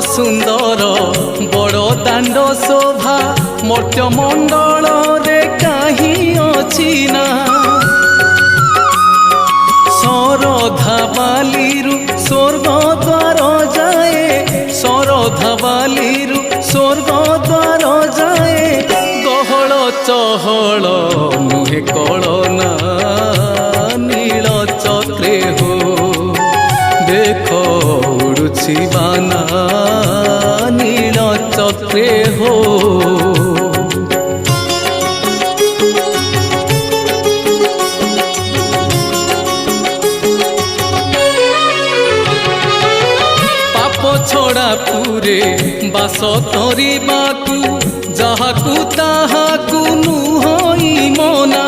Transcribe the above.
सुंदर बड़ दाण्ड शोभा मर्त्य मंडल रे कहीं अछि ना सरधा बालीरु स्वर्ग द्वार जाए सरधा बालीरु स्वर्ग द्वार जाए गहल चहल नुहे कलना नील चक्रे हो देख उड़ुछि बाना नील चक्रे हो छड़ा पूरे बास करबाकू जहाकू ताहाकू नुहई मना